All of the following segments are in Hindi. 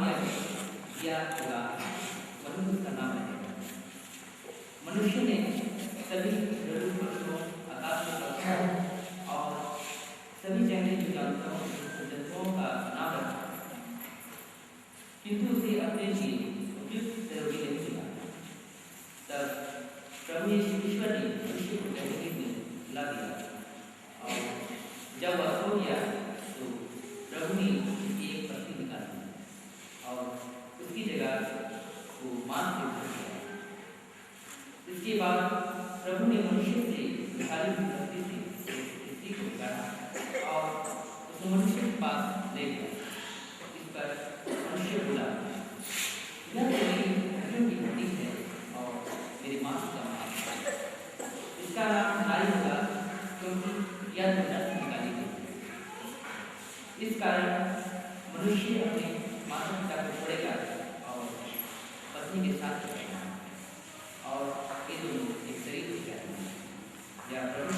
दिया दिया होगा वही उसका नाम रहेगा। मनुष्य ने सभी जरूर पशुओं, आकाश के पक्षियों और सभी जंगली जंतुओं का नाम रखा, किंतु उसे अपने लिए उपयुक्त सहयोगी नहीं मिला। तब प्रभु ईश्वर ने मनुष्य को जंगल में ला दिया और जब वह सो गया तो प्रभु ने उसकी एक पत्नी निकाली और उसकी जगह वो मांस से भर दिया। इसके बाद प्रभु ने मनुष्य से निकाली हुई पत्नी से स्त्री को निकाला और उस मनुष्य के पास ले गया। इस पर मनुष्य बोला, यह मेरी हड्डियों की हड्डी है और मेरे मांस का मांस है। इसका नाम नारी होगा, क्योंकि यह नर से निकाली गई। इस कारण मनुष्य अपने माता पिता को छोड़ेगा और पत्नी के साथ रहेगा और ये दोनों एक शरीर हो जाएंगे। या प्रभु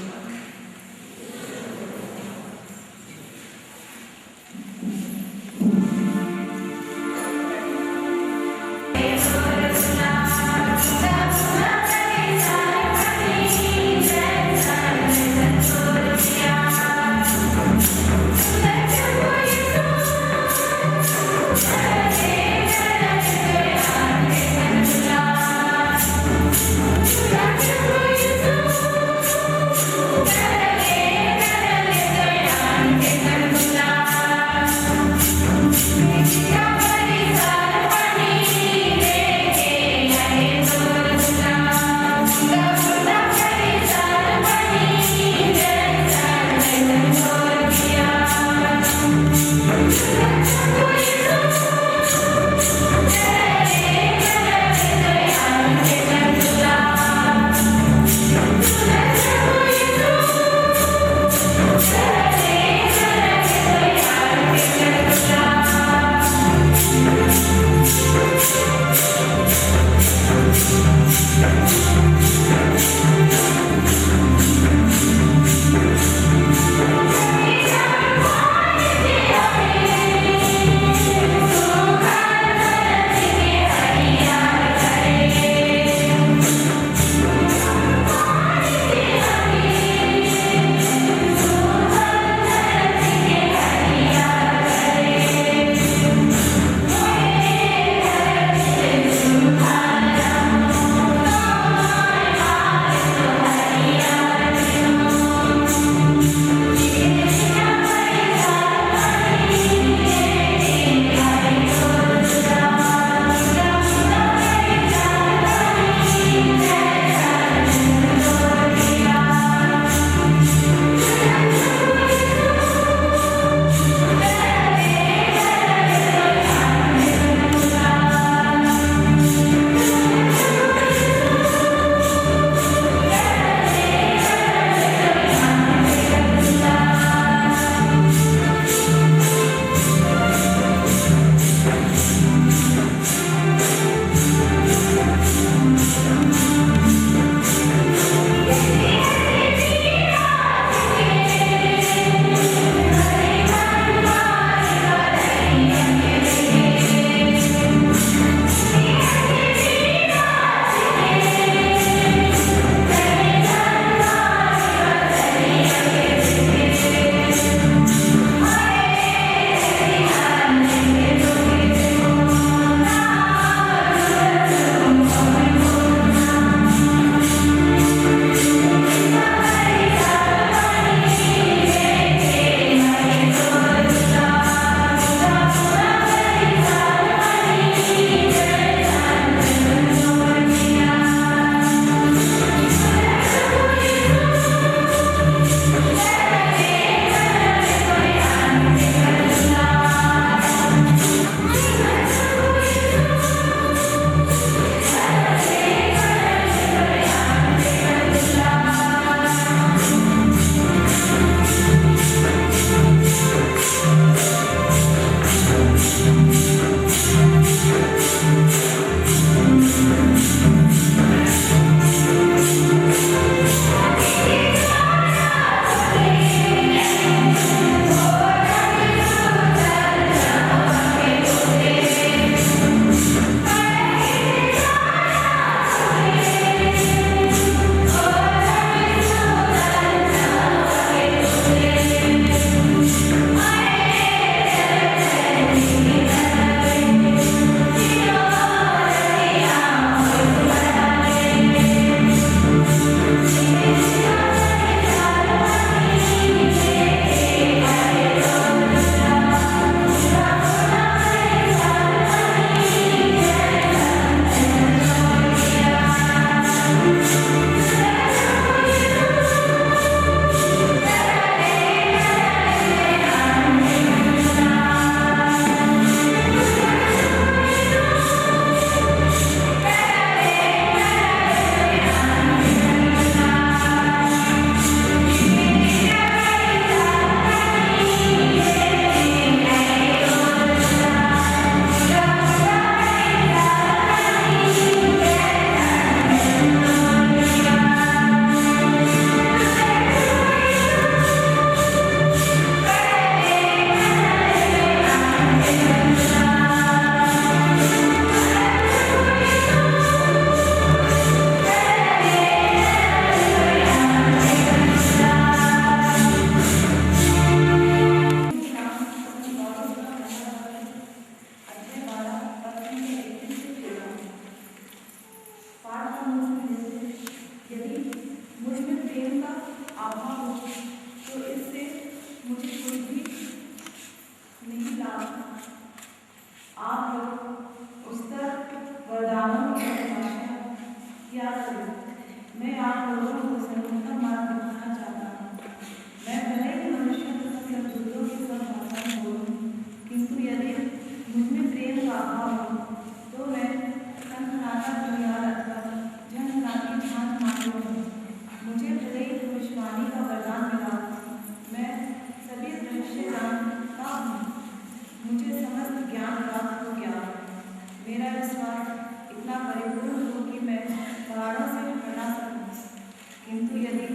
आपको उस वरदानों की परिभाषा क्या करूं? मैं आप लोगों को सर्वोत्तम मार्ग दिखाना चाहता हूँ। मैं भले ही मनुष्य तथा स्वर्गदूतों की सब भाषा में बोलूं, किंतु यदि मुझमें प्रेम का अभाव हो तो मैं खनखनाता घड़ियाल अथवा झनझनाती झांझ मालूम हूँ। मुझे भले ही भविष्यवाणी का वरदान मिला, मैं सभी दृश्य जानता हूँ, मुझे समस्त ज्ञान प्राप्त हो गया, मेरा विश्वास इतना परिपूर्ण हो कि मैं पहाड़ों से हटा सकूं, किंतु यदि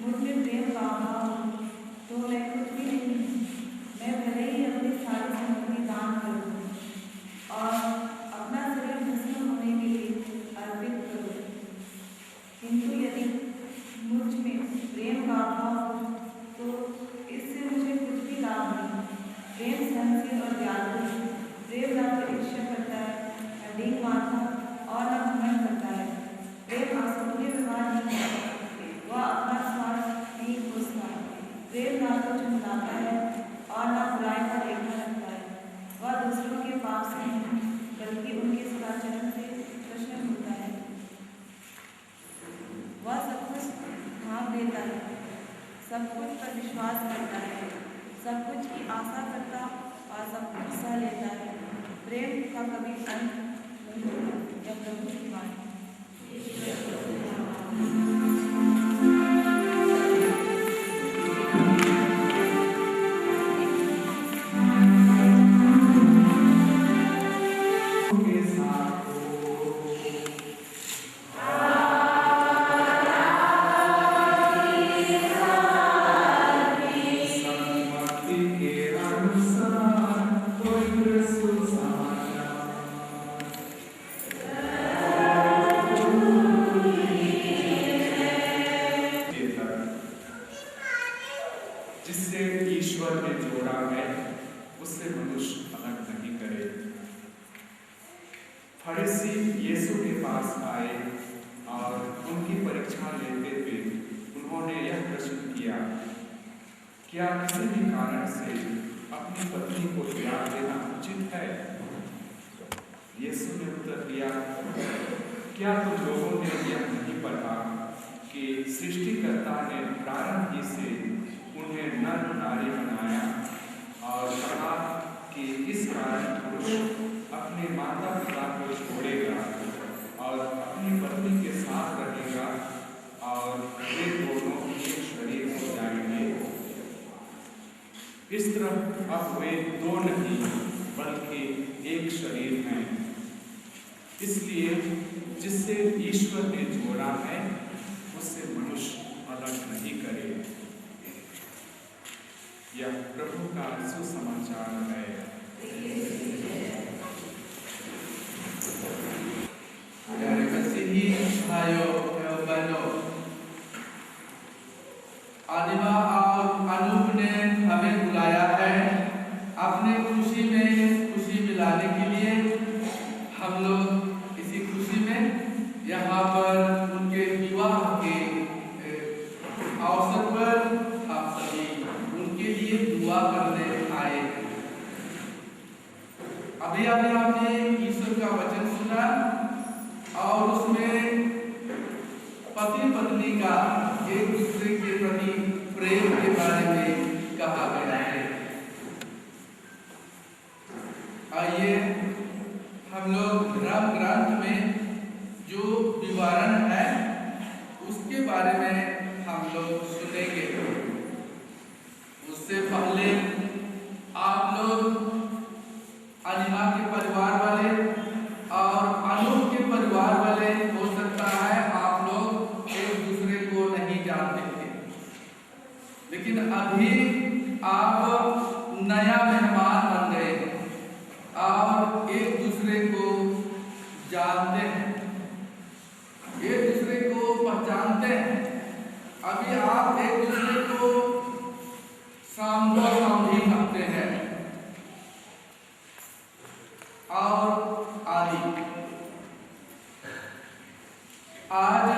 मुझमें प्रेम का अभाव हो तो मैं कुछ भी नहीं हूँ। मैं भले ही अपनी सारी संपत्ति दान कर दूं और अपना शरीर भस्म होने के लिए अर्पित करूं, किंतु यदि मुझ में प्रेम का अभाव हो तो इससे मुझे कुछ भी लाभ नहीं। प्रेम सहनशील और दयालु है। प्रेम न तो ईर्ष्या करता है, न डींग मारता और न घमंड करता है। प्रेम आसुरी व्यवहार नहीं करता, वह अपना स्वार्थ नहीं खोजता। प्रेम न तो झुंझलाता है और न बुराई का लेखा रखता है। वह दूसरों के पाप से नहीं बल्कि उनके सदाचरण से प्रसन्न होता है। वह सब कुछ ढांप देता है, सब कुछ पर विश्वास करता है, सब कुछ की आशा करता और सब कुछ सह लेता है। प्रेम का कभी अंत नहीं होता। यह प्रभु की वाणी। जिससे ईश्वर ने जोड़ा है उससे मनुष्य अलग नहीं करे। फरीसी यीशु के पास आए और उनकी परीक्षा लेते हुए उन्होंने यह प्रश्न किया, क्या किसी भी कारण से अपनी पत्नी को त्याग देना उचित है? यीशु ने उत्तर दिया, क्या तुम लोगों ने यह नहीं पढ़ा कि सृष्टिकर्ता ने प्रारंभ ही से उन्हें नर नारी बनाया और कहा कि इस कारण पुरुष अपने माता पिता को छोड़ेगा और अपनी पत्नी के साथ रहेगा और वे दोनों एक शरीर हो जाएंगे। इस तरह अब वे दो नहीं बल्कि एक शरीर हैं। इसलिए जिससे ईश्वर ने जोड़ा है उससे मनुष्य अलग नहीं करे। यह प्रभु का सुसमाचार है। प्यारे मसीही भाइयों एवं बहनों, आदिमा और अनूप ने हमें बुलाया है अपने खुशी में खुशी मिलाने के लिए। हम लोग इसी खुशी में यहाँ पर उनके विवाह के अवसर पर हम सभी उनके लिए दुआ करने आए। अभी आपने ईश्वर का वचन सुना और उसमें पति पत्नी का एक दूसरे के प्रति प्रेम के बारे में कहा गया है। आइए हम लोग धर्म ग्रंथ में जो विवरण है उसके बारे में हम लोग सुनेंगे। उससे पहले आप लोग अनिमा के परिवार वाले और अनूप के परिवार वाले हो सकता है आप लोग एक दूसरे को नहीं जानते थे, लेकिन अभी आप नया मेहमान बन गए और एक दूसरे को जानते हैं, एक दूसरे को पहचानते हैं। अभी आप एक दूसरे को सामने रखते हैं और आदि। आज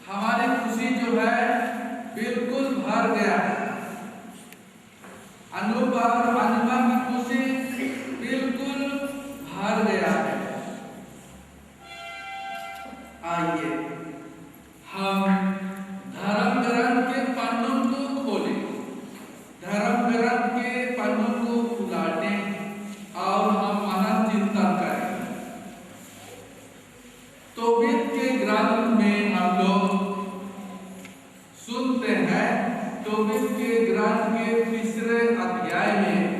हमारी खुशी जो है बिल्कुल भर गया है। अनुभव अनुभव की खुशी बिल्कुल भर गया है। आइए हम धर्म ग्रंथ के पन्नों को खोलें, धर्म ग्रंथ के पन्नों को उलटें और हम अनंत चिंतन करें। तोबीत के ग्रंथ में हम लोग सुनते हैं, तोबीत के ग्रंथ के तीसरे अध्याय में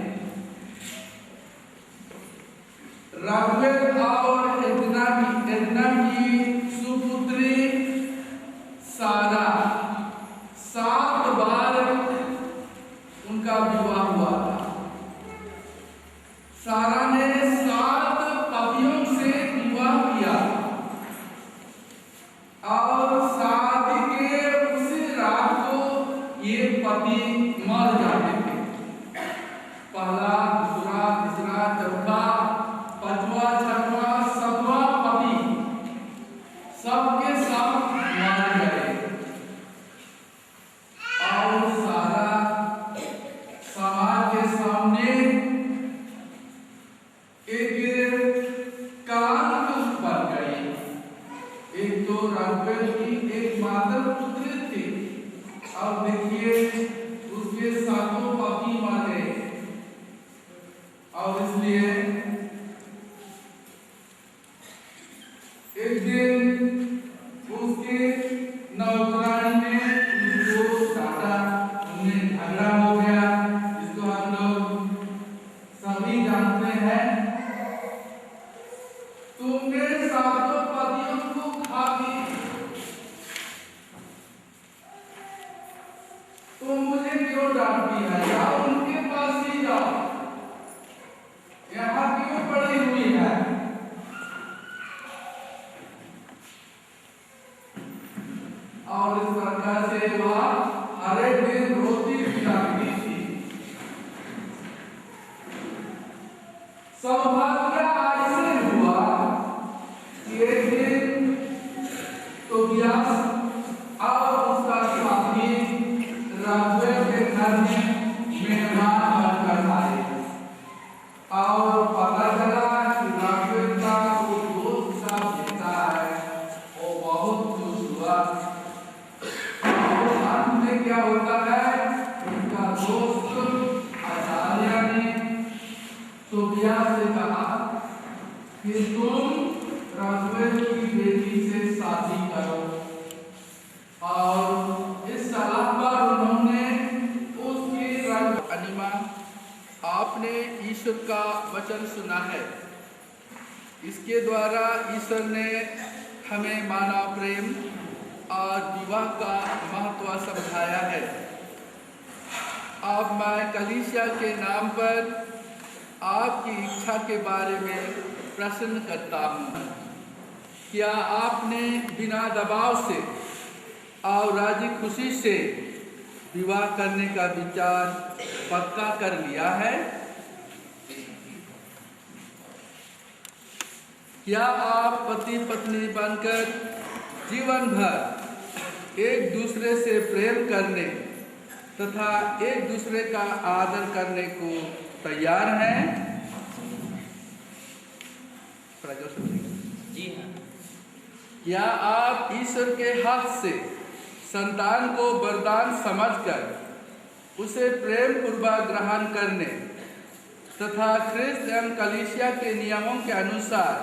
रागवेल और एदना की सुपुत्री सारा 7 बार उनका विवाह हुआ था। सारा ने 7 पतियों से विवाह किया और शादी के उसी रात को ये पति मर जाते थे। पहला, दूसरा, तीसरा, चौथा, 5वां, 6वां, 7वां पति सबके सब मर गए और सारा समाज के सामने एक कलंक बन गई। एक तो रागवेल की एक मात्र पुत्री थी, अब देखिए उसके 7 पति मर गए और इसलिए एक दिन उसके नौकरानी ने उसको डांटा, उन्हें झगड़ा हो गया, जिसको हम लोग सभी जानते हैं। तुमने 7 पतियों को खा ली, तुम मुझे क्यों डांटती है? जाओ उनके पास ही जाओ, यहाँ क्यों पड़ी हुई है? और इस प्रकार से वह हर एक दिन रोती जाती थी। सौभाग्य ऐसे हुआ कि एक दिन तोबियास और उसका साथी रागवेल के घर में मेहमान बनकर आए और पता चला कि रागवेल का वो दोस्त का बेटा है, वो बहुत खुश हुआ। क्या होता है, उनका दोस्त आचार्य ने तोबियास से कहा कि तुम रागवेल की बेटी से शादी करो, और इस सलाह पर उन्होंने उसकी अनिमा, आपने ईश्वर का वचन सुना है, इसके द्वारा ईश्वर ने हमें मानव प्रेम और विवाह का महत्व समझाया है। अब मैं कलीसिया के नाम पर आपकी इच्छा के बारे में प्रश्न करता हूँ। क्या आपने बिना दबाव से और राजी खुशी से विवाह करने का विचार पक्का कर लिया है? क्या आप पति पत्नी बनकर जीवन भर एक दूसरे से प्रेम करने तथा एक दूसरे का आदर करने को तैयार हैं? जी हाँ। क्या आप ईश्वर के हाथ से संतान को वरदान समझकर उसे प्रेम पूर्वक ग्रहण करने तथा ख्रिस्त एवं कलीसिया के नियमों के अनुसार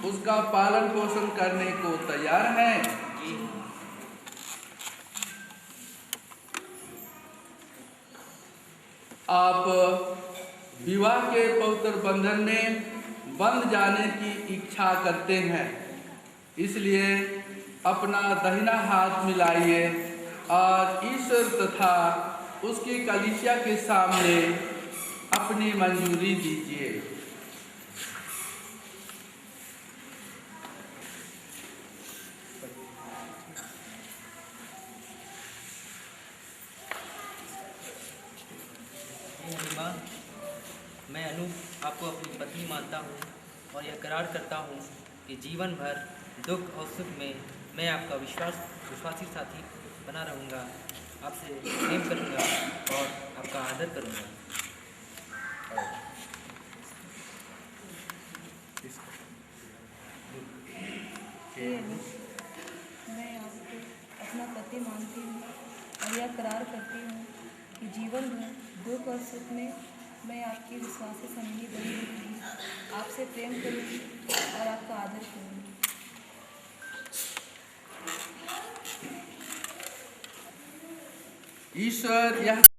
उसका पालन पोषण करने को तैयार हैं? आप विवाह के पवित्र बंधन में बंध जाने की इच्छा करते हैं, इसलिए अपना दाहिना हाथ मिलाइए और ईश्वर तथा उसकी कलीसिया के सामने अपनी मंजूरी दीजिए। मैं अनूप आपको अपनी पत्नी मानता हूँ और यह करार करता हूँ कि जीवन भर दुख और सुख में मैं आपका विश्वासी साथी बना रहूँगा, आपसे प्रेम करूँगा और आपका आदर करूँगा। दुख और सुख में मैं आपकी विश्वासी संगी बनी रहूँगी, आपसे प्रेम करूँगी और आपका आदर करूँगी। ईश्वर यह